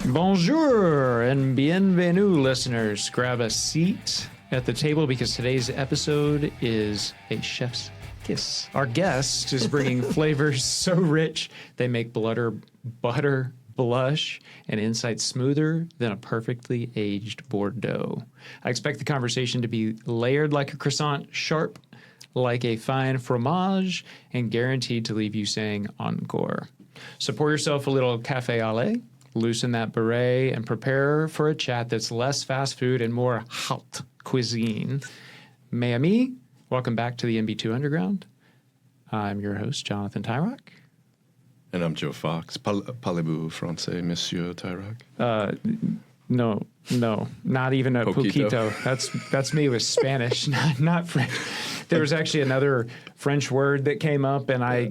Bonjour and bienvenue, listeners. Grab a seat at the table because today's episode is a chef's kiss. Our guest is bringing flavors so rich they make butter blush and insides smoother than a perfectly aged Bordeaux. I expect the conversation to be layered like a croissant, sharp like a fine fromage, and guaranteed to leave you saying encore. So pour yourself a little café au lait, loosen that beret, and prepare for a chat that's less fast food and more haute cuisine. Mes amis, welcome back to the MB2 Underground. I'm your host, Jonathan Tyroch. And I'm Joe Fox. Parlez-vous français, Monsieur Tyroch? No, not even a poquito. That's me with Spanish, not French. There was actually another French word that came up, and I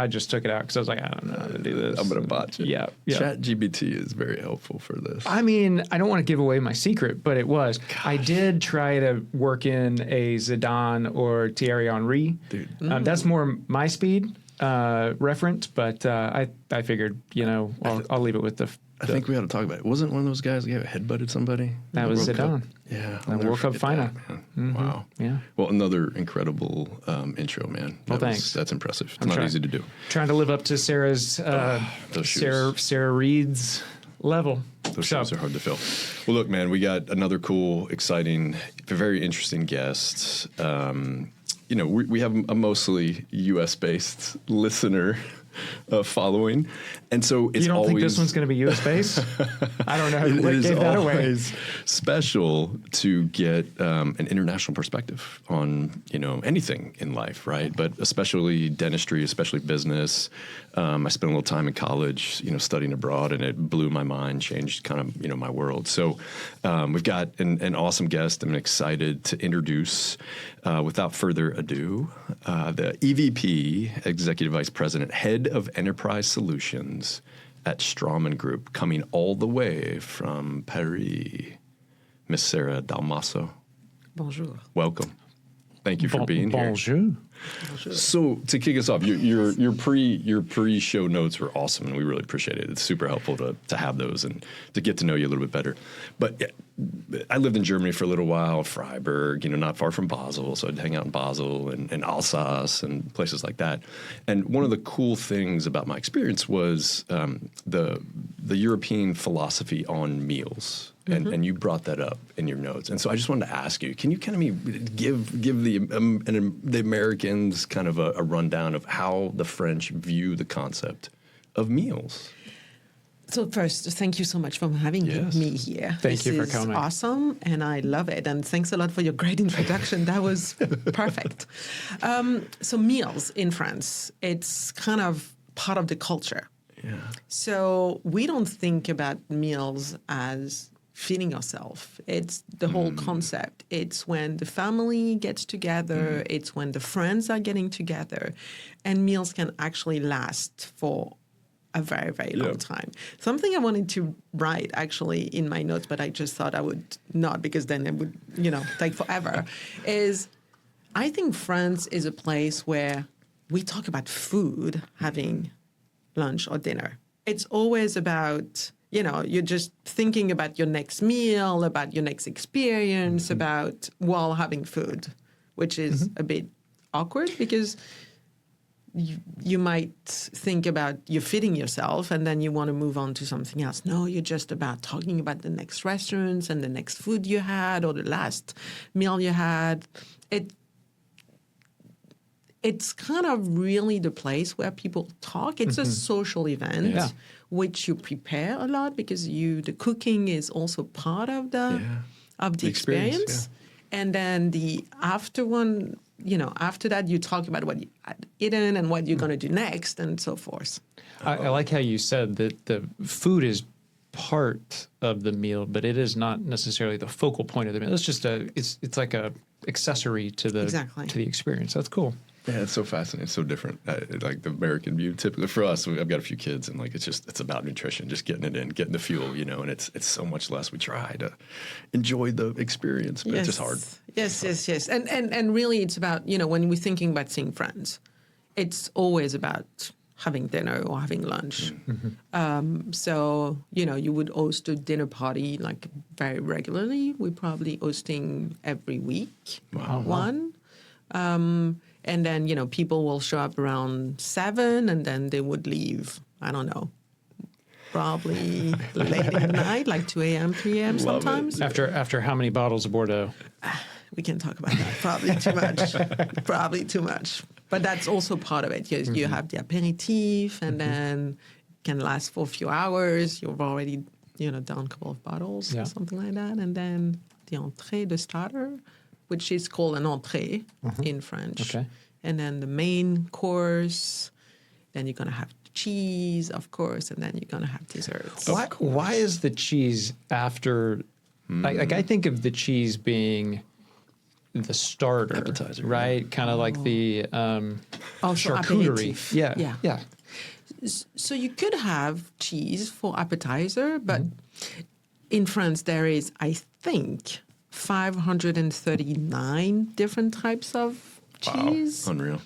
just took it out because I was like, I don't know how to do this. I'm going to botch it. Yeah. ChatGPT is very helpful for this. I mean, I don't want to give away my secret, but it was. Gosh. I did try to work in a Zidane or Thierry Henry. Dude. That's more my speed reference, but I figured, I'll leave it with the I think we ought to talk about it. Wasn't one of those guys that headbutted somebody? That was Zidane. Yeah. The World Cup final. Mm-hmm. Wow. Yeah. Well, another incredible intro, man. Thanks. That's impressive. It's not easy to do. Trying to live up to Sarah Reed's level. Those shows are hard to fill. Well, look, man, we got another cool, exciting, very interesting guest. We have a mostly U.S.-based listener following, and so it's you don't always, think this one's going to be U.S. based? I don't know. It gave that away. Special to get an international perspective on anything in life, right? But especially dentistry, especially business. I spent a little time in college, studying abroad, and it blew my mind, changed kind of my world. So we've got an awesome guest. I'm excited to introduce, without further ado, the EVP, Executive Vice President, Head of Enterprise Solutions at Straumann Group, coming all the way from Paris, Miss Sara Dalmasso. Bonjour. Welcome. Thank you for being here. Bonjour. So to kick us off, your pre-show notes were awesome, and we really appreciate it. It's super helpful to have those and to get to know you a little bit better. But I lived in Germany for a little while, Freiburg, not far from Basel, so I'd hang out in Basel and Alsace and places like that. And one of the cool things about my experience was the European philosophy on meals. And you brought that up in your notes. And so I just wanted to ask you, can you kind of give the Americans kind of a rundown of how the French view the concept of meals? So first, thank you so much for having me here. Thank you for coming. This is awesome, and I love it. And thanks a lot for your great introduction. That was perfect. So meals in France, it's kind of part of the culture. Yeah. So we don't think about meals as feeding yourself. It's the whole concept. It's when the family gets together. It's when the friends are getting together. And meals can actually last for a very, very long time. Something I wanted to write actually in my notes, but I just thought I would not because then it would, take forever, is I think France is a place where we talk about food, having lunch or dinner. It's always about you're just thinking about your next meal, about your next experience, about while having food, which is a bit awkward because you might think about you're feeding yourself and then you want to move on to something else. No, you're just about talking about the next restaurants and the next food you had or the last meal you had. It's kind of really the place where people talk. It's a social event, which you prepare a lot because the cooking is also part of the experience. Yeah. And then after that, you talk about what you had eaten and what you're going to do next and so forth. I like how you said that the food is part of the meal, but it is not necessarily the focal point of the meal. It's just it's like a accessory to the experience. That's cool. Yeah, it's so fascinating. It's so different. Like the American view, typically for us, I've got a few kids, and it's about nutrition, just getting it in, getting the fuel, and it's so much less. We try to enjoy the experience, but it's just hard. Yes. And really, it's about when we're thinking about seeing friends, it's always about having dinner or having lunch. So, you would host a dinner party like very regularly. We're probably hosting every week one. And then, people will show up around 7 and then they would leave, I don't know, probably late in the night, like 2 a.m., 3 a.m. sometimes. After how many bottles of Bordeaux? We can talk about that. Probably too much. Probably too much. But that's also part of it. You have the aperitif, and then it can last for a few hours. You've already, done a couple of bottles or something like that. And then the entrée, the starter, which is called an entrée in French. Okay. And then the main course. Then you're going to have cheese, of course, and then you're going to have desserts. Why is the cheese after? Like I think of the cheese being the starter, appetizer, right? Kind of like the Also charcuterie. aperitif. Yeah. So you could have cheese for appetizer, but in France there is, I think, 539 different types of cheese. Wow, unreal.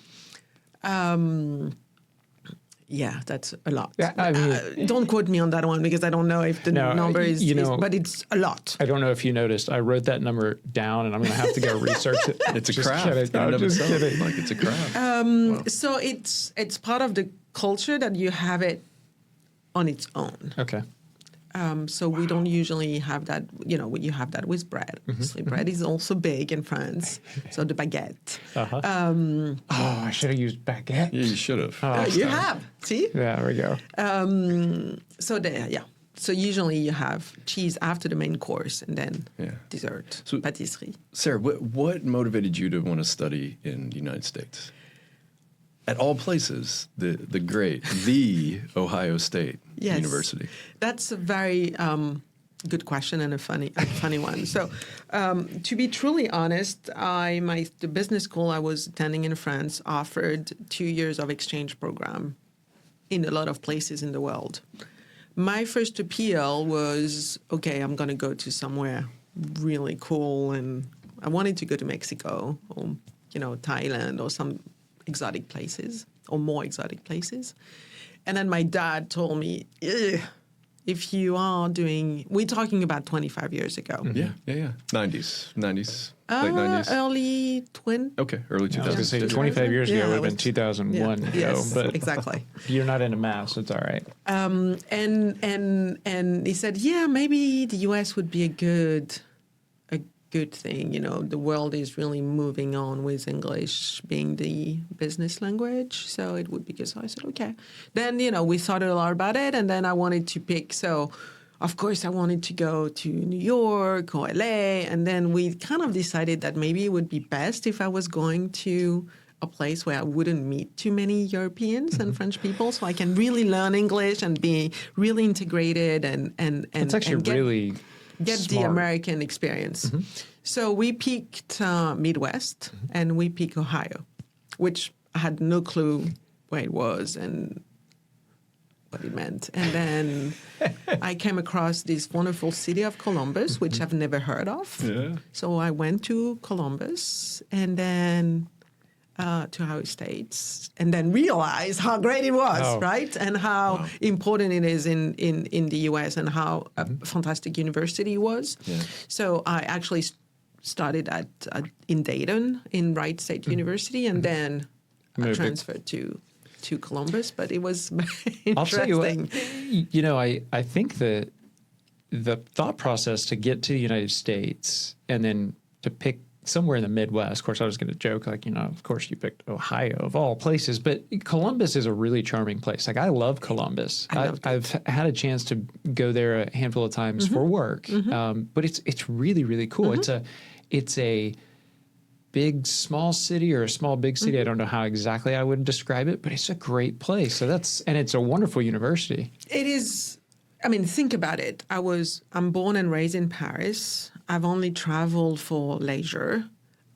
Yeah, that's a lot. Yeah, I mean, don't quote me on that one because I don't know if the number is, but it's a lot. I don't know if you noticed, I wrote that number down, and I'm going to have to go research it. It's a Just craft. kidding. In and I'm of just itself. kidding. Like it's a craft. Wow. So it's part of the culture that you have it on its own. Okay. So we don't usually have that, you have that with bread. Obviously, bread is also big in France. So the baguette. I should have used baguette. Yeah, you should have. You have, see? Yeah, there we go. So there, yeah. So usually you have cheese after the main course and then dessert, So- pâtisserie. Sarah, what motivated you to want to study in the United States? At all places, the Ohio State University. That's a very good question and a funny one. So, to be truly honest, the business school I was attending in France offered 2 years of exchange program in a lot of places in the world. My first appeal was, okay, I'm going to go to somewhere really cool, and I wanted to go to Mexico or Thailand or some exotic places or more exotic places. And then my dad told me, if you are we're talking about 25 years ago. Yeah. 90s, late 90s. Early 20. Okay, early 2000s. I was going to say 25 years ago would have been 2001. Yes, but exactly. You're not into math, so it's all right. And he said, yeah, maybe the U.S. would be a good thing. The world is really moving on with English being the business language. So it would be good. So I said, okay. Then, we thought a lot about it. And then I wanted to pick. So, of course, I wanted to go to New York or LA. And then we kind of decided that maybe it would be best if I was going to a place where I wouldn't meet too many Europeans and French people. So I can really learn English and be really integrated and It's actually and really get the smart. American experience. So we picked Midwest and we picked Ohio, which I had no clue where it was and what it meant. And then I came across this wonderful city of Columbus, which I've never heard of. Yeah. So I went to Columbus and then to Ohio State, and then realized how great it was, right? And how important it is in the U.S. and how a fantastic university it was. Yeah. So I actually started in Dayton in Wright State University, and then I transferred to Columbus. But it was interesting. I'll tell you what, I think that the thought process to get to the United States and then to pick somewhere in the Midwest. Of course, I was going to joke, of course you picked Ohio of all places, but Columbus is a really charming place. Like, I love Columbus. I've had a chance to go there a handful of times for work, but it's really, really cool. It's a big, small city or a small, big city. I don't know how exactly I would describe it, but it's a great place. So and it's a wonderful university. It is. I mean, think about it. I'm born and raised in Paris. I've only traveled for leisure.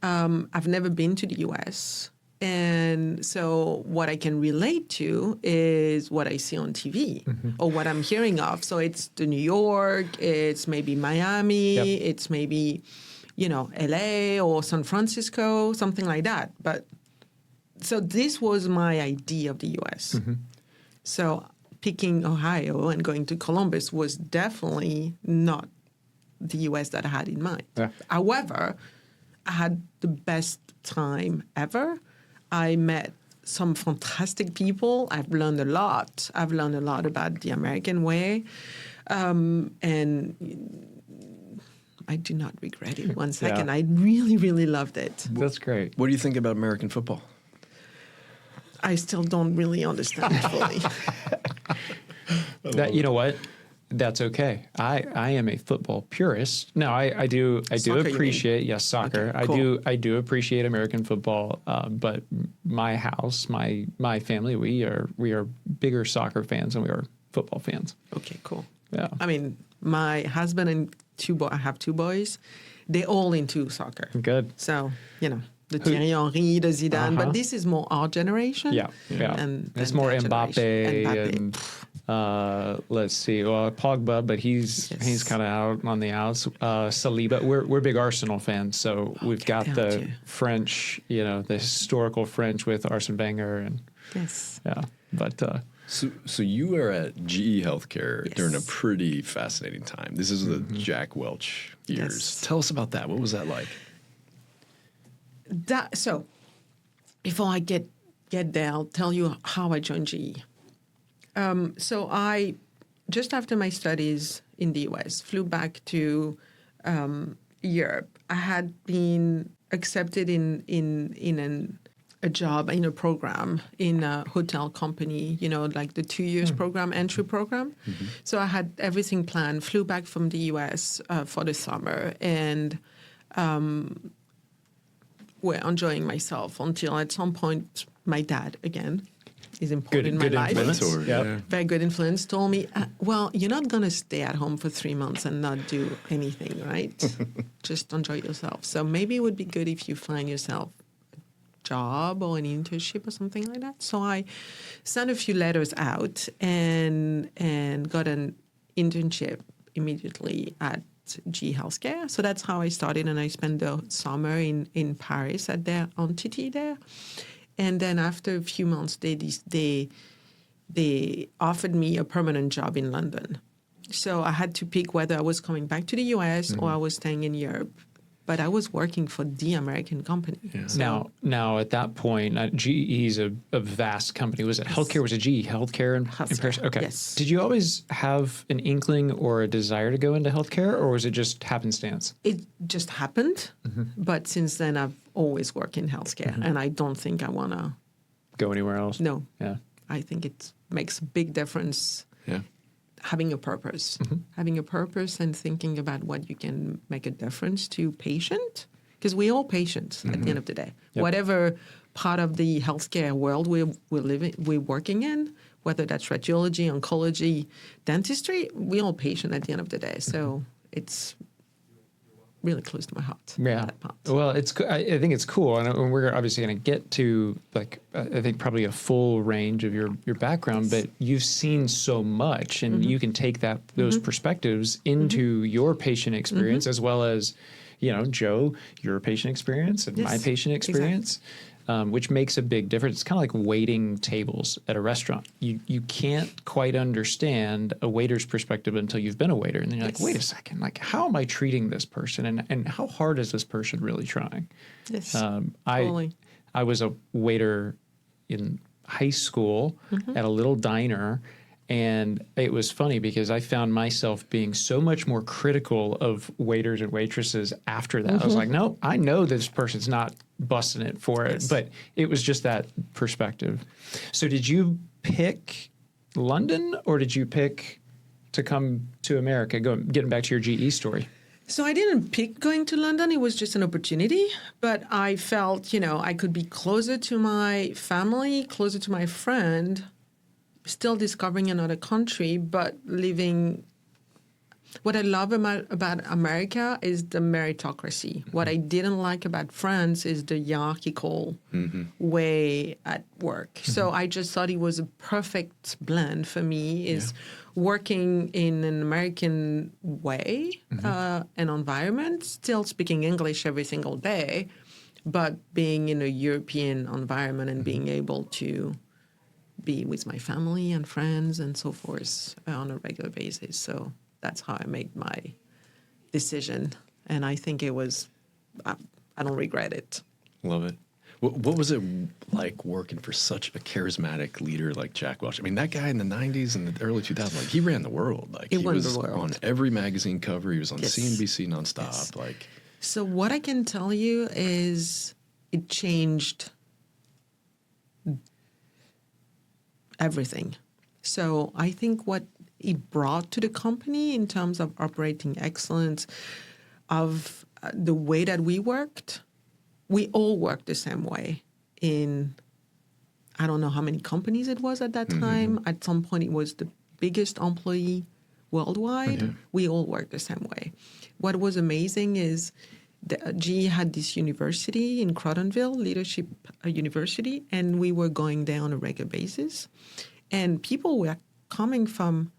I've never been to the U.S. And so what I can relate to is what I see on TV or what I'm hearing of. So it's the New York, it's maybe Miami, it's maybe, L.A. or San Francisco, something like that. But so this was my idea of the U.S. So picking Ohio and going to Columbus was definitely not the U.S. that I had in mind. Yeah. However, I had the best time ever. I met some fantastic people. I've learned a lot. I've learned a lot about the American way. And I do not regret it one second. Yeah. I really, really loved it. That's great. What do you think about American football? I still don't really understand it fully. That, you know what? That's okay. I am a football purist. No, I do Soccer, you mean? appreciate soccer. Okay, cool. I do appreciate American football. But my house, my family, we are bigger soccer fans than we are football fans. Okay, cool. Yeah. I mean, my husband and I have two boys. They're all into soccer. Good. So, the Thierry Henry, the Zidane, but this is more our generation. Yeah. And It's more their Mbappe generation. and let's see, well, Pogba, but he's kind of out on the outs. Saliba, we're big Arsenal fans, so we've got down the to. French, the historical French with Arsene Wenger and Yes. yeah, but So you were at GE Healthcare Yes. during a pretty fascinating time. This is the Jack Welch years. Yes. Tell us about that. What was that like? So, before I get there, I'll tell you how I joined GE. So I, just after my studies in the US, flew back to Europe. I had been accepted in a job, in a program, in a hotel company, like the 2 years program, entry program. So I had everything planned, flew back from the US for the summer, and were enjoying myself until at some point my dad, again, is important in my life. Mentor, Yeah. Very good influence, told me, well, you're not going to stay at home for 3 months and not do anything, right? Just enjoy yourself. So maybe it would be good if you find yourself a job or an internship or something like that. So I sent a few letters out and got an internship immediately at GE Healthcare. So that's how I started, and I spent the summer in Paris at their entity there. And then after a few months, they offered me a permanent job in London. So I had to pick whether I was coming back to the US or I was staying in Europe. But I was working for the American company. Yeah. now at that point, GE is a vast company. Was it healthcare? Was it GE Healthcare in Paris? Okay. Yes. Did you always have an inkling or a desire to go into healthcare, or was it just happenstance? It just happened. But since then, I've always worked in healthcare. And I don't think I want to Go anywhere else? No. Yeah. I think it makes a big difference Yeah. having a purpose. Having a purpose and thinking about what you can make a difference to patient. Because we're all patients at the end of the day. Yep. Whatever part of the healthcare world we're working in, whether that's radiology, oncology, dentistry, we're all patient at the end of the day. So it's really close to my heart. Yeah. That part. Well, I think it's cool, and we're obviously going to get to I think probably a full range of your background, but you've seen so much, and you can take those perspectives into your patient experience as well as, Joe, your patient experience and my Yes, patient experience. Which makes a big difference. It's kind of like waiting tables at a restaurant. You can't quite understand a waiter's perspective until you've been a waiter. And then you're like, wait a second, how am I treating this person? And how hard is this person really trying? Yes, I was a waiter in high school at a little diner. And it was funny because I found myself being so much more critical of waiters and waitresses after that. I was like, no, I know this person's not busting it for it. Yes. But it was just that perspective. So did you pick London, or did you pick to come to America, getting back to your GE story? So I didn't pick going to London. It was just an opportunity. But I felt, I could be closer to my family, closer to my friend, still discovering another country, but living. What I love about America is the meritocracy. What I didn't like about France is the hierarchical way at work. So I just thought it was a perfect blend for me, is working in an American way, an environment, still speaking English every single day, but being in a European environment and being able to be with my family and friends and so forth on a regular basis. So that's how I made my decision. And I think it was, I don't regret it. Love it. What was it like working for such a charismatic leader like Jack Welch? I mean, that guy in the 90s and the early 2000s, like he ran the world. Like He he ran was the world. on every magazine cover. He was on Yes. CNBC nonstop. Yes. Like, So what I can tell you is it changed everything. So I think what it brought to the company in terms of operating excellence, of the way that we worked, we all worked the same way in, I don't know how many companies it was at that time. At some point, it was the biggest employee worldwide. We all worked the same way. What was amazing is GE had this university in Crotonville, Leadership University, and we were going there on a regular basis. And people were coming from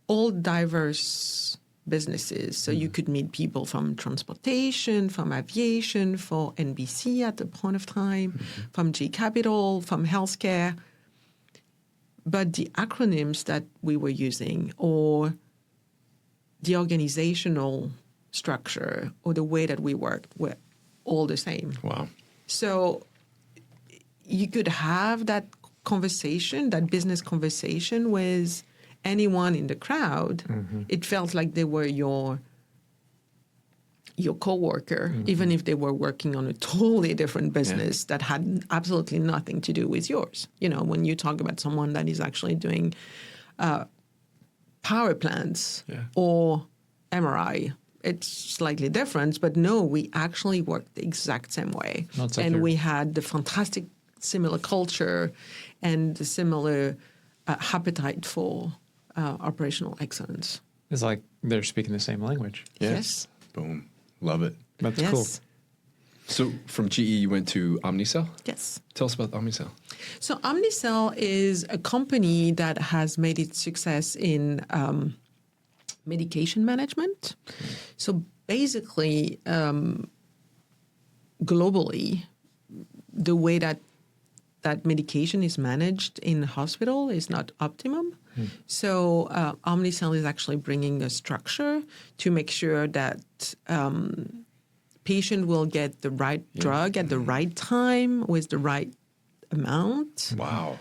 all diverse businesses. So you could meet people from transportation, from aviation, for NBC at the point of time, from G Capital, from healthcare. But the acronyms that we were using, or the organizational structure, or the way that we worked, were all the same. wow. So you could have that conversation, that business conversation with anyone in the crowd. It felt like they were your coworker, even if they were working on a totally different business that had absolutely nothing to do with yours. You know, when you talk about someone that is actually doing power plants or MRI, it's slightly different. But no, we actually worked the exact same way. That's so and clear. we had the fantastic similar culture and the similar appetite for operational excellence. It's like they're speaking the same language. Yes. Boom. Love it. That's Yes. cool. So from GE, you went to Omnicell? Yes. Tell us about Omnicell. So Omnicell is a company that has made its success in medication management. So basically, globally, the way that medication is managed in hospital is not optimum. So Omnicell is actually bringing a structure to make sure that patient will get the right drug at the right time with the right amount. Wow.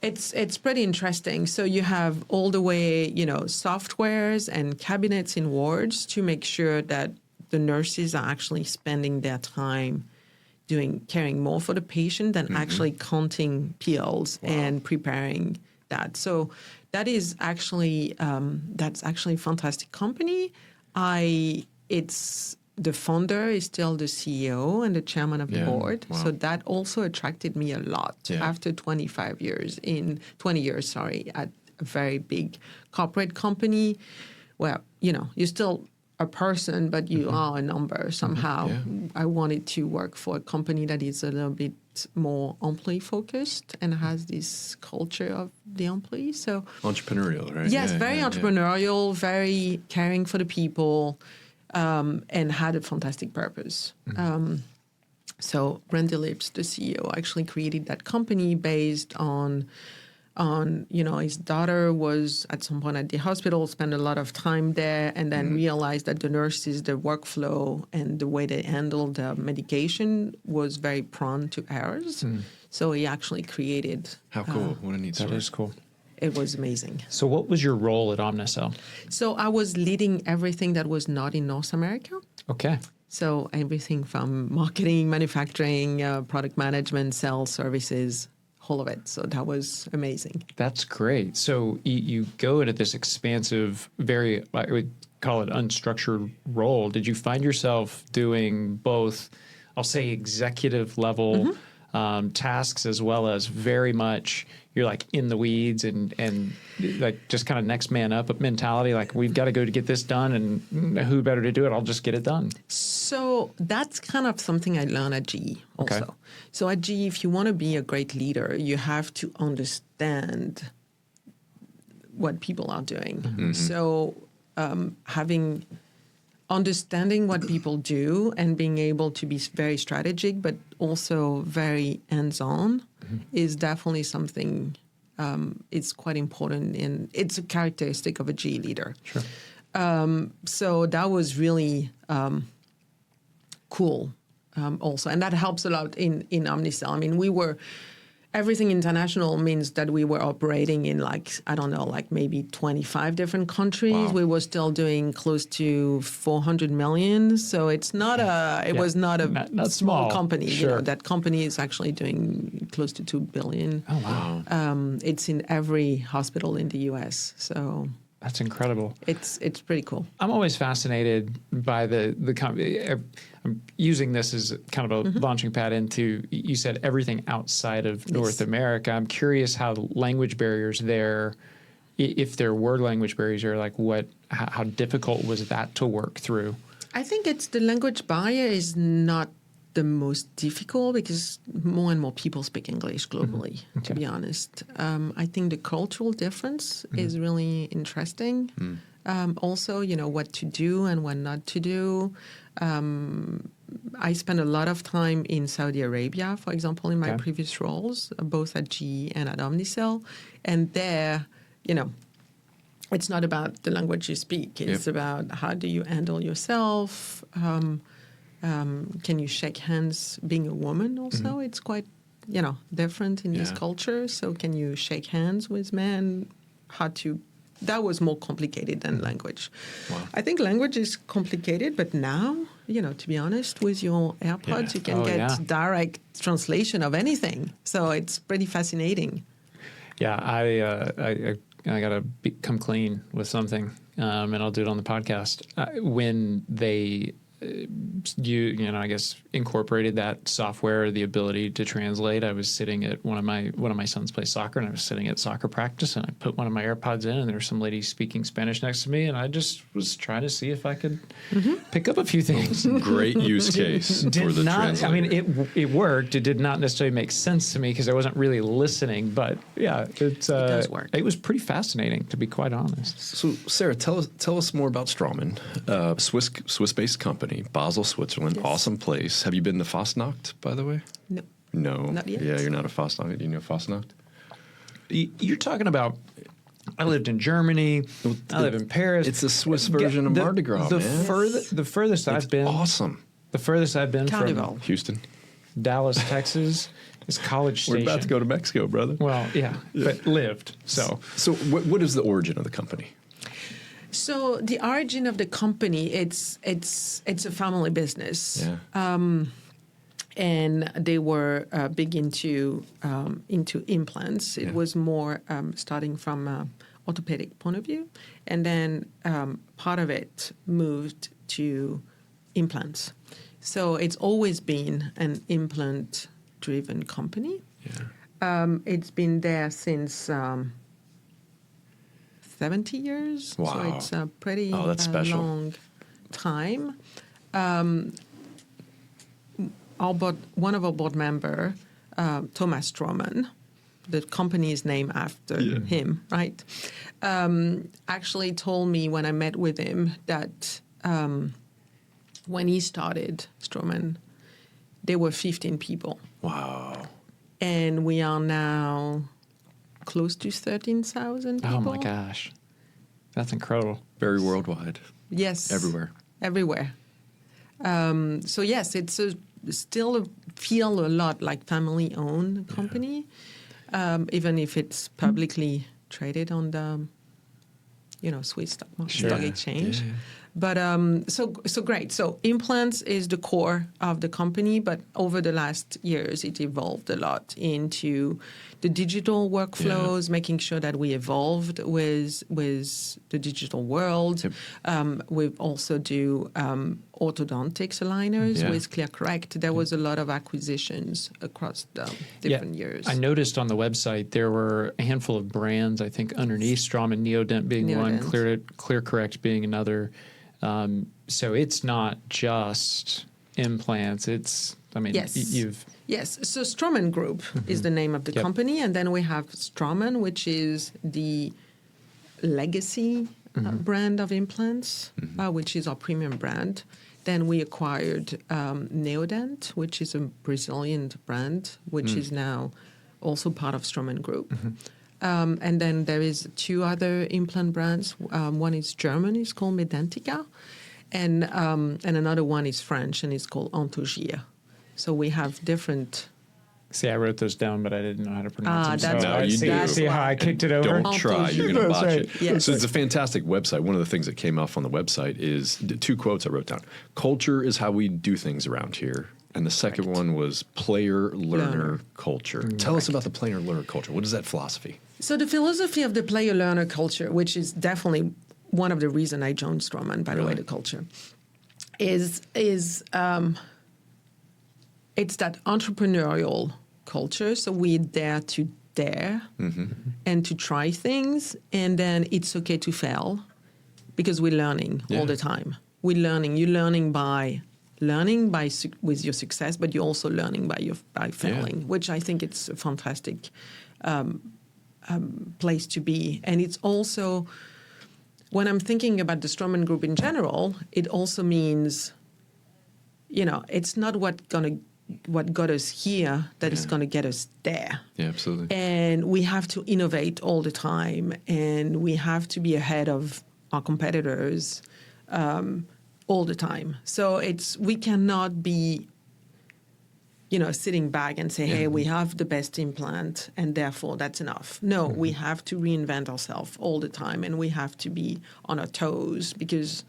It's pretty interesting. So you have all the way, softwares and cabinets in wards to make sure that the nurses are actually spending their time caring more for the patient than actually counting pills and preparing that. So that is actually that's actually a fantastic company. The founder is still the CEO and the chairman of the board. Wow. So that also attracted me a lot after 20 years at a very big corporate company where, you're still a person, but you are a number somehow. I wanted to work for a company that is a little bit more employee focused and has this culture of the employee. So Entrepreneurial, right? yes, very entrepreneurial, very caring for the people, and had a fantastic purpose. So Randy Lips, the CEO, actually created that company based on his daughter was at some point at the hospital, spent a lot of time there, and then realized that the nurses, the workflow and the way they handled the medication was very prone to errors. So he actually created. How cool. What a neat story. That is cool. It was amazing. So what was your role at Omnicell? So I was leading everything that was not in North America. Okay. So everything from marketing, manufacturing, product management, sales, services, all of it. So that was amazing. That's great. So you go into this expansive, very, I would call it unstructured role. Did you find yourself doing both, I'll say executive level tasks, as well as very much you're like in the weeds and like just kind of next man up mentality, like we've got to go to get this done and who better to do it? I'll just get it done. So that's kind of something I learned at GE also. Okay. So at GE, if you want to be a great leader, you have to understand what people are doing. So understanding what people do and being able to be very strategic, but also very hands-on is definitely something is quite important, and it's a characteristic of a GE leader. Sure. So that was really cool also. And that helps a lot in Omnicell. I mean, everything international means that we were operating in maybe 25 different countries. Wow. We were still doing close to 400 million. So it's not was not a not small small. company. Sure. That company is actually doing close to 2 billion. Oh, wow. It's in every hospital in the US. So That's incredible. it's pretty cool. I'm always fascinated by the company. I'm using this as kind of a launching pad into, you said everything outside of North America. I'm curious how language barriers there, if there were language barriers, or how difficult was that to work through? I think the language barrier is not the most difficult because more and more people speak English globally, to be honest. I think the cultural difference is really interesting. Also, what to do and what not to do. I spent a lot of time in Saudi Arabia, for example, in my previous roles, both at GE and at Omnicell. And there, it's not about the language you speak. It's about how do you handle yourself. Can you shake hands being a woman also? It's quite, different in this culture. So can you shake hands with men? That was more complicated than language. Wow. I think language is complicated, but now, to be honest, with your AirPods, you can get direct translation of anything. So it's pretty fascinating. Yeah, I got to come clean with something, and I'll do it on the podcast. When they I guess incorporated that software, the ability to translate. I was sitting at one of my sons plays soccer, and I was sitting at soccer practice, and I put one of my AirPods in, and there was some lady speaking Spanish next to me, and I just was trying to see if I could pick up a few things. Great use case for the translator. I mean, it worked. It did not necessarily make sense to me because I wasn't really listening, but yeah, it does work. It was pretty fascinating, to be quite honest. So, Sarah, tell us more about Straumann, Swiss-based company, Basel, Switzerland. Yes. Awesome place. Have you been to Fastnacht, by the way? No. No. Not yet. Yeah, you're not a Fastnacht. Do you know Fastnacht? You're talking about. I lived in Germany. I live in Paris. It's a Swiss version of Mardi Gras, man. The furthest I've been. Awesome. The furthest I've been Carnival. from Houston. Dallas, Texas, is College Station. We're about to go to Mexico, brother. Well, yeah, but lived. So what is the origin of the company? So the origin of the company, it's a family business. Yeah. And they were big into implants. It was more starting from an orthopedic point of view, and then part of it moved to implants. So it's always been an implant-driven company. Yeah. It's been there since 70 years. Wow. So it's a pretty that's special. long time. One of our board member, Thomas Straumann, the company is named after him, right? Actually told me when I met with him that when he started Straumann, there were 15 people. Wow. And we are now close to 13,000 people. oh my gosh, that's incredible. Very worldwide. Yes. Everywhere. Everywhere. So yes, it's still feel a lot like family-owned company, even if it's publicly traded on the, Swiss stock exchange. Yeah. But so great. So implants is the core of the company, but over the last years, it evolved a lot into the digital workflows, making sure that we evolved with the digital world. Yep. We also do orthodontics aligners with ClearCorrect. There was a lot of acquisitions across the different years. I noticed on the website there were a handful of brands, I think underneath Straumann, Neodent being one, ClearCorrect being another. So it's not just implants. It's, you've... Yes, so Straumann Group is the name of the company, and then we have Straumann, which is the legacy brand of implants, which is our premium brand. Then we acquired Neodent, which is a Brazilian brand, which is now also part of Straumann Group. And then there is 2 other implant brands. One is German, it's called Medentika, and another one is French, and it's called Antogir. So we have different. See, I wrote those down, but I didn't know how to pronounce them. That's so right. see, That's see how I kicked it over? Don't try. You're going to That's botch right. it. Yes. So it's a fantastic website. One of the things that came off on the website is 2 quotes I wrote down. Culture is how we do things around here. And the second one was player-learner culture. Tell us about the player-learner culture. What is that philosophy? So the philosophy of the player-learner culture, which is definitely one of the reasons I joined Straumann, by the way, the culture, is it's that entrepreneurial culture. So we dare to dare and to try things, and then it's okay to fail because we're learning all the time. We're learning. You're learning by with your success, but you're also learning by failing, which I think it's a fantastic place to be. And it's also, when I'm thinking about the Straumann Group in general, it also means, it's not what got us here that is going to get us there. Yeah, absolutely. And we have to innovate all the time, and we have to be ahead of our competitors all the time. So we cannot be, sitting back and say, hey, we have the best implant and therefore that's enough. No, we have to reinvent ourselves all the time, and we have to be on our toes because,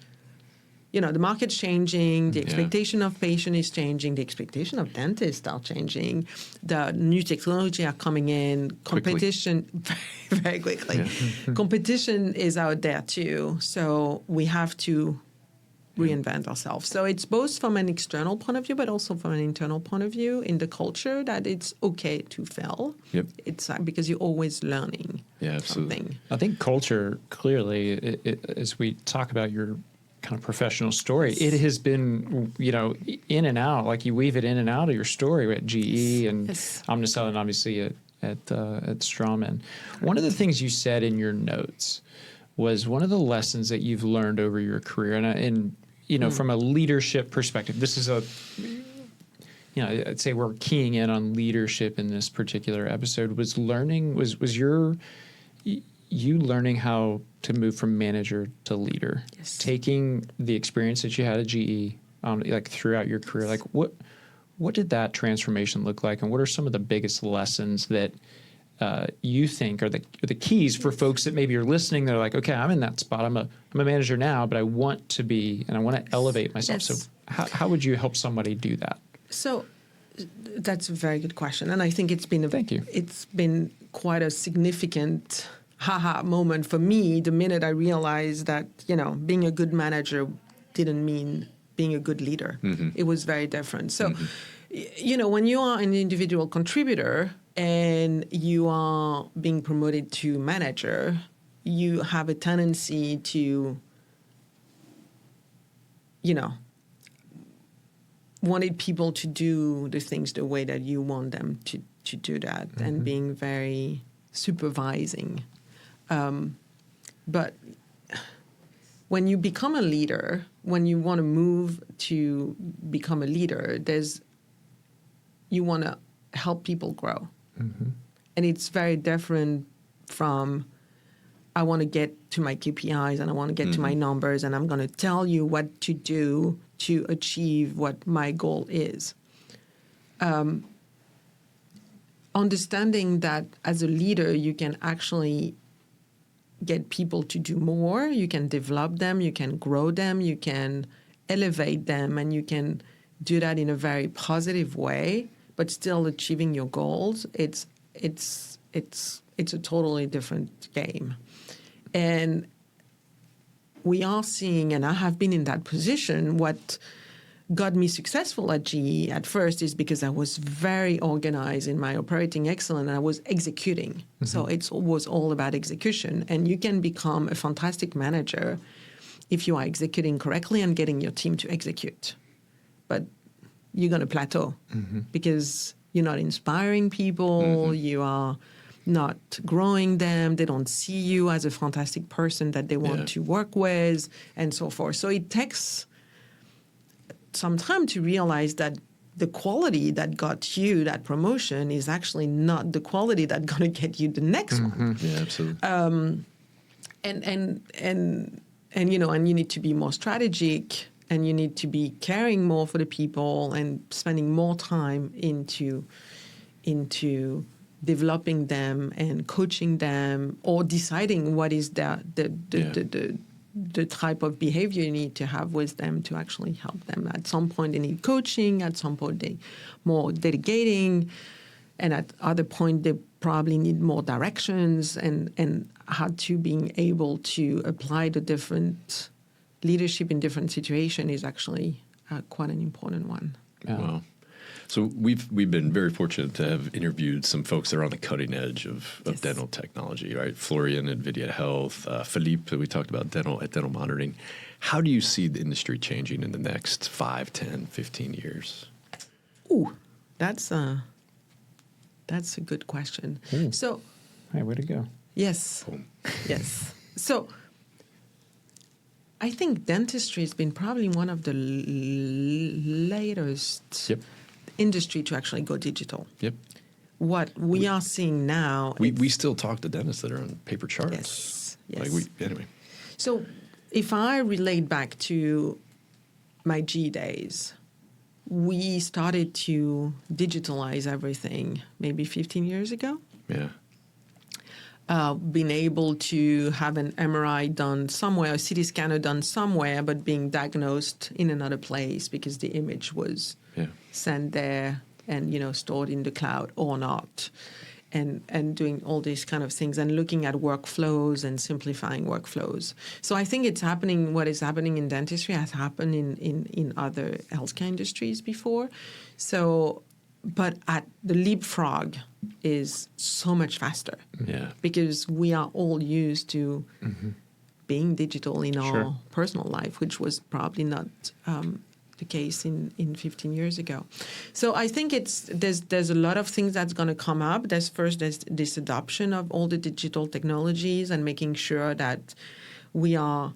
the market's changing, the expectation of patient is changing, the expectation of dentists are changing, the new technology are coming in, competition very, very quickly. Yeah. Competition is out there too, so we have to reinvent ourselves. So it's both from an external point of view, but also from an internal point of view in the culture that it's okay to fail. Yep. It's because you're always learning something. I think culture, clearly, as we talk about your kind of professional story, it has been, in and out, like you weave it in and out of your story at GE and Omnicell and obviously at Straumann. One of the things you said in your notes was one of the lessons that you've learned over your career, and from a leadership perspective, this is I'd say we're keying in on leadership in this particular episode. Was you learning how to move from manager to leader, taking the experience that you had at GE, like throughout your career, like what did that transformation look like, and what are some of the biggest lessons that you think are the keys for folks that maybe are listening? They're like, okay, I'm in that spot. I'm a manager now, but I want to be, and I want to elevate myself. So how would you help somebody do that? So that's a very good question, and I think it's been Thank you. It's been quite a significant moment for me the minute I realized that being a good manager didn't mean being a good leader. It was very different. So when you are an individual contributor and you are being promoted to manager, you have a tendency to wanted people to do the things the way that you want them to do that, and being very supervising. But when you become a leader, when you want to move to become a leader, you want to help people grow. And it's very different from, I want to get to my KPIs and I want to get to my numbers and I'm going to tell you what to do to achieve what my goal is. Understanding that as a leader, you can actually get people to do more, you can develop them, you can grow them, you can elevate them, and you can do that in a very positive way, but still achieving your goals. It's a totally different game. And we are seeing, and I have been in that position, what got me successful at GE at first is because I was very organized in my operating excellence and I was executing. So it was all about execution. And you can become a fantastic manager if you are executing correctly and getting your team to execute. But you're going to plateau because you're not inspiring people, you are not growing them, they don't see you as a fantastic person that they want to work with, and so forth. So it takes some time to realize that the quality that got you that promotion is actually not the quality that's going to get you the next one. Yeah, absolutely. And you know, and you need to be more strategic, and you need to be caring more for the people and spending more time into developing them and coaching them, or deciding what is the type of behavior you need to have with them to actually help them. At some point they need coaching, at some point they more delegating, and at other point they probably need more directions, and how to being able to apply the different leadership in different situations is actually quite an important one. Yeah. Wow. So we've been very fortunate to have interviewed some folks that are on the cutting edge of Yes. dental technology, right? Florian at Vidya Health, Philippe, that we talked about dental monitoring. How do you see the industry changing in the next 5, 10, 15 years? Ooh, that's a good question. So, Hey, way to go. yes, yes. So, I think dentistry has been probably one of the latest Yep. industry to actually go digital. Yep. What we are seeing now, We still talk to dentists that are on paper charts. Yes, yes. Anyway. So if I relate back to my G days, we started to digitalize everything maybe 15 years ago. Yeah. Being able to have an MRI done somewhere, a CT scanner done somewhere, but being diagnosed in another place because the image was Yeah. sent there and, you know, stored in the cloud or not. And doing all these kind of things and looking at workflows and simplifying workflows. So I think it's happening, what is happening in dentistry has happened in other healthcare industries before. So, but at the leapfrog is so much faster. Yeah. Because we are all used to being digital in our Sure. personal life, which was probably not the case in 15 years ago. So I think there's a lot of things that's going to come up. There's this adoption of all the digital technologies and making sure that we are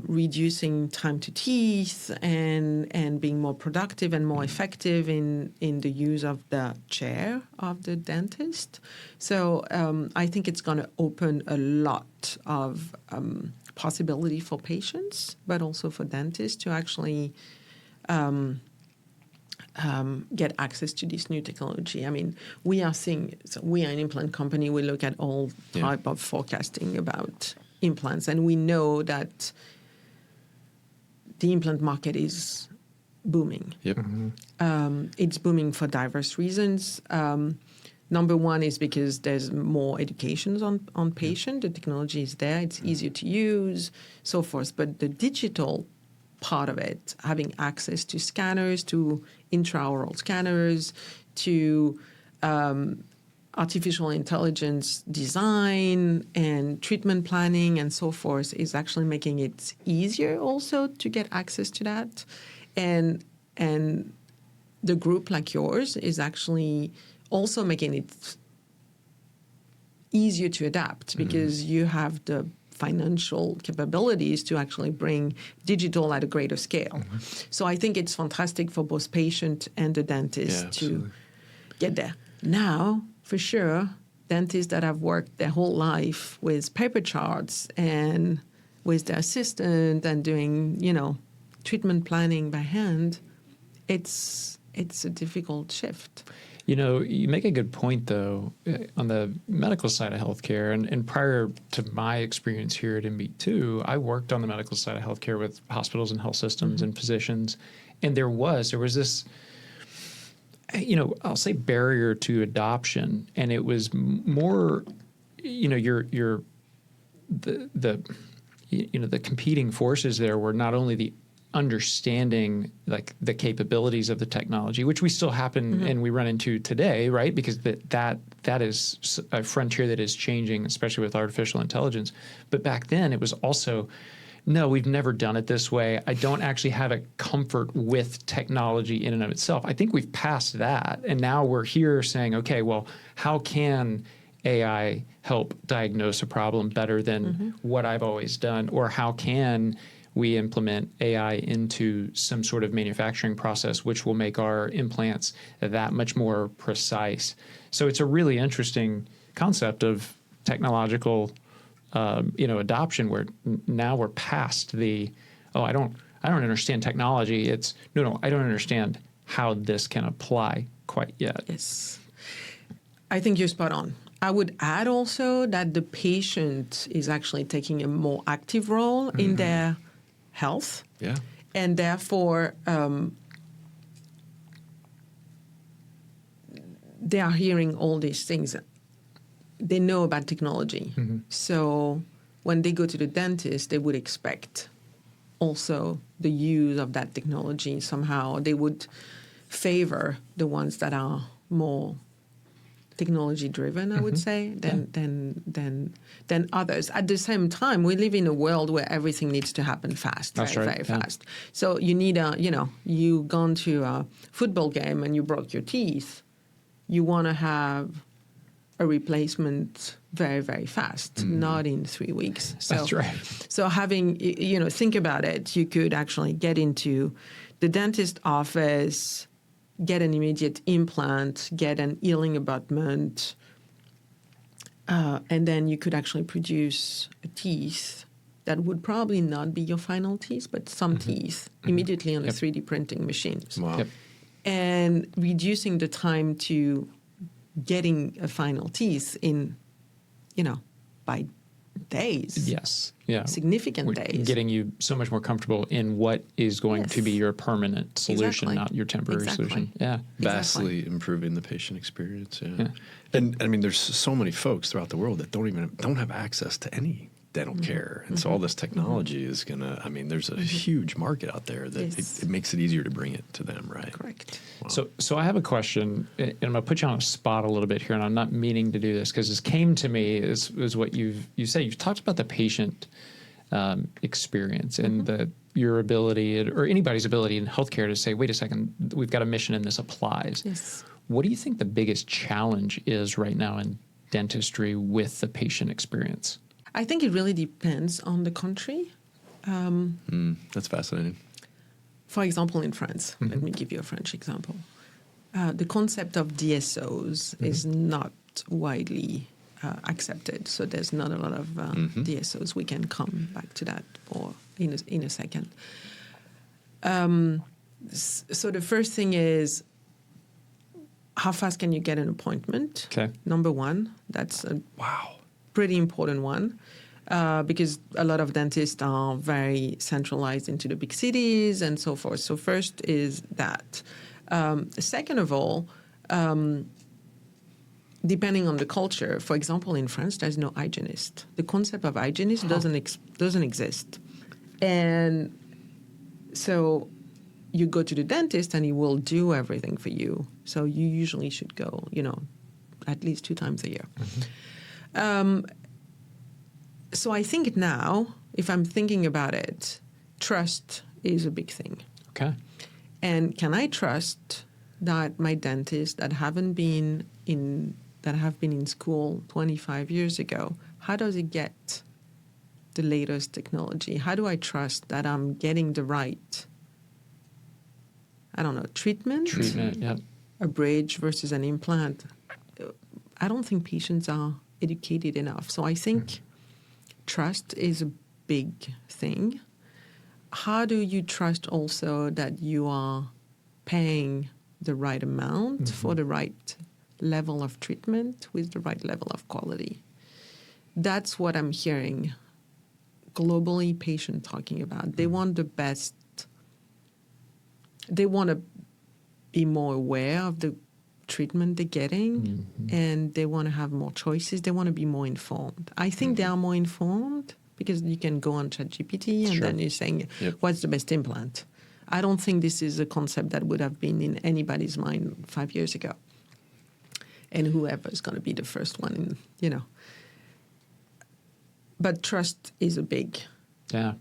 reducing time to teeth and being more productive and more effective in the use of the chair of the dentist. So I think it's going to open a lot of possibility for patients, but also for dentists to actually get access to this new technology. I mean, we are an implant company. We look at all type of forecasting about implants, and we know that the implant market is booming. Yep. It's booming for diverse reasons. Number one is because there's more education on patient. The technology is there. It's easier to use, so forth. But the digital part of it, having access to scanners, to intraoral scanners, to artificial intelligence design and treatment planning and so forth, is actually making it easier also to get access to that. And the group like yours is actually also making it easier to adapt because you have the financial capabilities to actually bring digital at a greater scale. So I think it's fantastic for both patient and the dentist to get there. Now, for sure, dentists that have worked their whole life with paper charts and with their assistant and doing, treatment planning by hand, it's a difficult shift. You make a good point, though, on the medical side of healthcare. And prior to my experience here at MB2, I worked on the medical side of healthcare with hospitals and health systems and physicians. And there was this, I'll say barrier to adoption. And it was more, the competing forces there were not only the understanding like the capabilities of the technology, which we still happen and we run into today, right? Because that is a frontier that is changing, especially with artificial intelligence. But back then it was also, no, we've never done it this way. I don't actually have a comfort with technology in and of itself. I think we've passed that. And now we're here saying, okay, well, how can AI help diagnose a problem better than what I've always done? Or how can we implement AI into some sort of manufacturing process, which will make our implants that much more precise. So it's a really interesting concept of technological, adoption, where now we're past the, I don't understand technology. It's no, I don't understand how this can apply quite yet. Yes. I think you're spot on. I would add also that the patient is actually taking a more active role in their health. Yeah. And therefore, they are hearing all these things. They know about technology. So when they go to the dentist, they would expect also the use of that technology. Somehow they would favor the ones that are more technology driven, I would say, than others. At the same time, we live in a world where everything needs to happen fast, very fast. So you need you gone to a football game and you broke your teeth. You want to have a replacement very, very fast, not in 3 weeks. So, That's right. So having, think about it. You could actually get into the dentist office, get an immediate implant, get an healing abutment, and then you could actually produce a teeth that would probably not be your final teeth, but some teeth immediately on a 3D printing machine. Wow. Yep. And reducing the time to getting a final teeth in, by days. Yes. Yeah. Significant We're days. Getting you so much more comfortable in what is going to be your permanent solution, Exactly. not your temporary solution. Yeah. Vastly improving the patient experience. Yeah. And I mean, there's so many folks throughout the world that don't have access to any dental care. And so all this technology is going to, there's a huge market out there that Yes. it makes it easier to bring it to them, right? Correct. Wow. So I have a question, and I'm going to put you on a spot a little bit here, and I'm not meaning to do this because this came to me is what you said. You've talked about the patient experience and your ability or anybody's ability in healthcare to say, wait a second, we've got a mission and this applies. Yes. What do you think the biggest challenge is right now in dentistry with the patient experience? I think it really depends on the country. That's fascinating. For example, in France, let me give you a French example. The concept of DSOs is not widely accepted. So there's not a lot of DSOs. We can come back to that in a second. So the first thing is, how fast can you get an appointment? Okay. Number one, that's a Wow. pretty important one. Because a lot of dentists are very centralized into the big cities and so forth. So first is that. Second of all, depending on the culture, for example, in France, there's no hygienist. The concept of hygienist doesn't exist. And so you go to the dentist and he will do everything for you. So you usually should go, at least 2 times a year. So I think now, if I'm thinking about it, trust is a big thing. Okay. And can I trust that my dentist that have been in school 25 years ago, how does he get the latest technology? How do I trust that I'm getting the right, treatment? Yeah. A bridge versus an implant. I don't think patients are educated enough. So I think trust is a big thing. How do you trust also that you are paying the right amount for the right level of treatment with the right level of quality? That's what I'm hearing globally patients talking about. They want the best. They want to be more aware of the treatment they're getting, and they want to have more choices. They want to be more informed. I think they are more informed because you can go on ChatGPT and then you're saying, what's the best implant? I don't think this is a concept that would have been in anybody's mind 5 years ago. And whoever is going to be the first one, But trust is a big, No,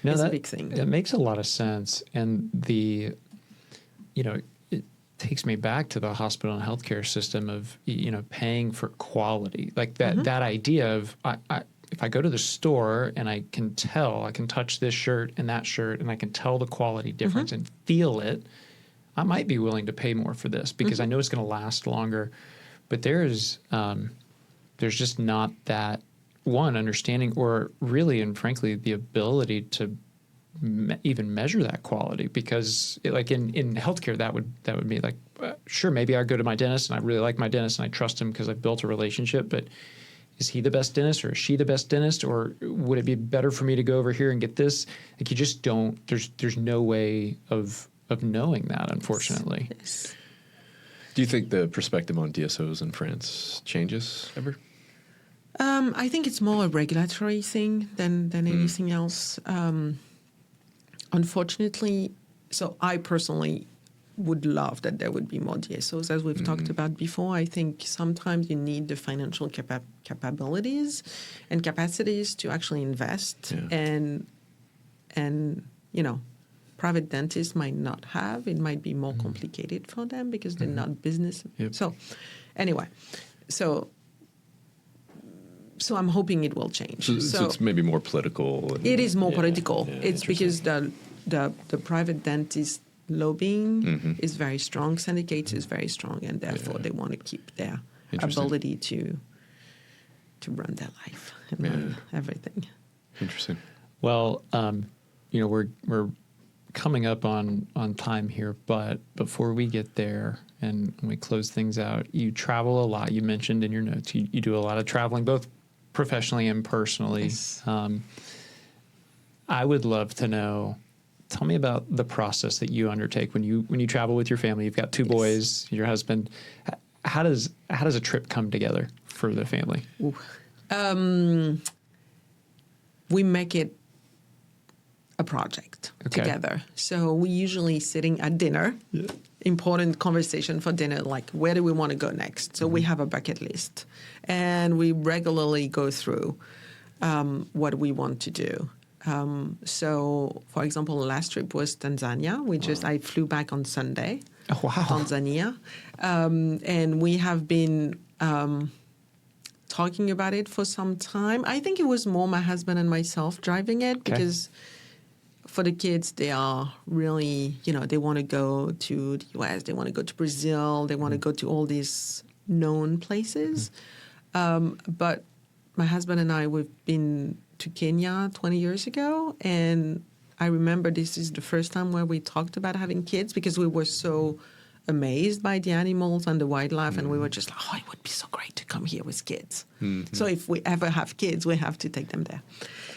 a big thing. It makes a lot of sense. And it takes me back to the hospital and healthcare system of, paying for quality. Like that idea of, if I go to the store and I can touch this shirt and that shirt, and I can tell the quality difference and feel it, I might be willing to pay more for this because I know it's going to last longer. But there's just not that understanding, or really, and frankly, the ability to even measure that quality, because like in healthcare, that would be like, sure, maybe I go to my dentist and I really like my dentist and I trust him because I've built a relationship, but is he the best dentist or is she the best dentist, or would it be better for me to go over here and get this? Like, you just don't, there's no way of knowing that, unfortunately. Yes. Do you think the perspective on DSOs in France changes ever? I think it's more a regulatory thing than anything else. Unfortunately, so I personally would love that there would be more DSOs, as we've talked about before. I think sometimes you need the financial capabilities and capacities to actually invest, and private dentists might not have. It might be more complicated for them because they're not business. Yep. So anyway, so I'm hoping it will change. So it's maybe more political. It is more political. Yeah, it's because the private dentist lobbying is very strong. Syndicates is very strong, and therefore they want to keep their ability to run their life and run everything. Interesting. Well, we're coming up on time here, but before we get there and we close things out, you travel a lot. You mentioned in your notes you do a lot of traveling, both professionally and personally. Yes. I would love to know. Tell me about the process that you undertake when you travel with your family. You've got two boys, your husband. How does a trip come together for the family? We make it a project together. So we usually sitting at dinner. Yeah. Important conversation for dinner, like where do we want to go next? So we have a bucket list, and we regularly go through what we want to do. So, for example, the last trip was Tanzania. I flew back on Sunday. Oh, wow. Tanzania. And we have been talking about it for some time. I think it was more my husband and myself driving it because for the kids, they are really, they want to go to the US, they want to go to Brazil, they want to go to all these known places. But my husband and I, we've been to Kenya 20 years ago, and I remember this is the first time where we talked about having kids because we were so amazed by the animals and the wildlife, and we were just like, it would be so great to come here with kids. So if we ever have kids, we have to take them there.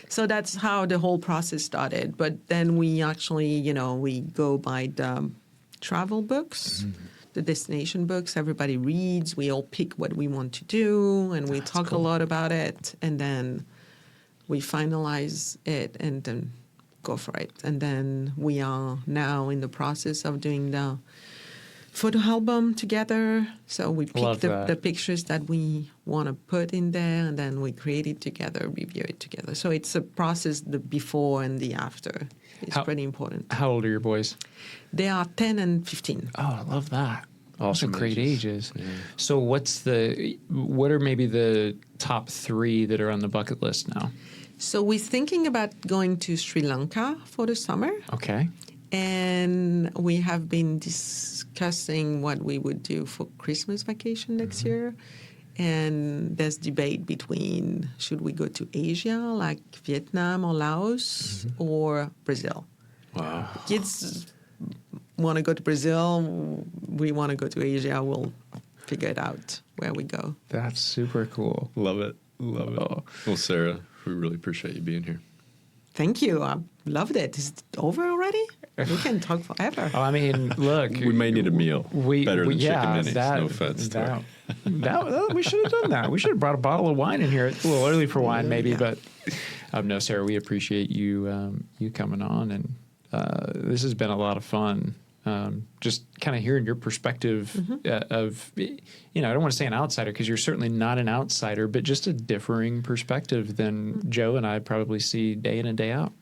So that's how the whole process started. But then we actually, we go by the travel books, the destination books. Everybody reads. We all pick what we want to do, and we talk a lot about it. And then we finalize it and then go for it. And then we are now in the process of doing the photo album together. So we pick the pictures that we want to put in there, and then we create it together, review it together. So it's a process, the before and the after. It's pretty important. How old are your boys? They are 10 and 15. Oh, I love that. Awesome. Those are great ages. Yeah. So what are maybe the top 3 that are on the bucket list now? So we're thinking about going to Sri Lanka for the summer. Okay. And we have been discussing what we would do for Christmas vacation next year. And there's debate between should we go to Asia, like Vietnam or Laos, or Brazil. Wow. Kids want to go to Brazil. We want to go to Asia. We'll figure it out where we go. That's super cool. Love it. Love it. Oh. Well, Sara, we really appreciate you being here. Thank you. I loved it. Is it over already? We can talk forever. I mean, look. We may need a meal. Better than chicken minis. No offense. We should have done that. We should have brought a bottle of wine in here. It's a little early for wine, maybe. But no, Sara, we appreciate you coming on. And this has been a lot of fun. Just kind of hearing your perspective of, I don't want to say an outsider because you're certainly not an outsider, but just a differing perspective than Joe and I probably see day in and day out.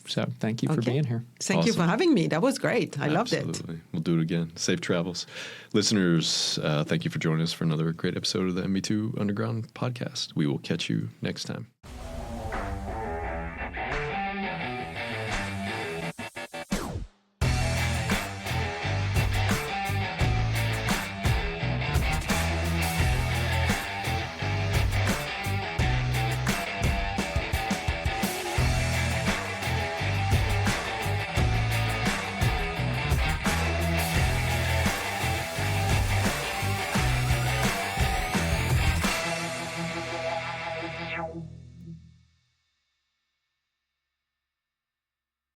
So thank you for being here. Thank you for having me. That was great. I loved it. Absolutely. We'll do it again. Safe travels. Listeners, thank you for joining us for another great episode of the MB2 Underground podcast. We will catch you next time. Bye.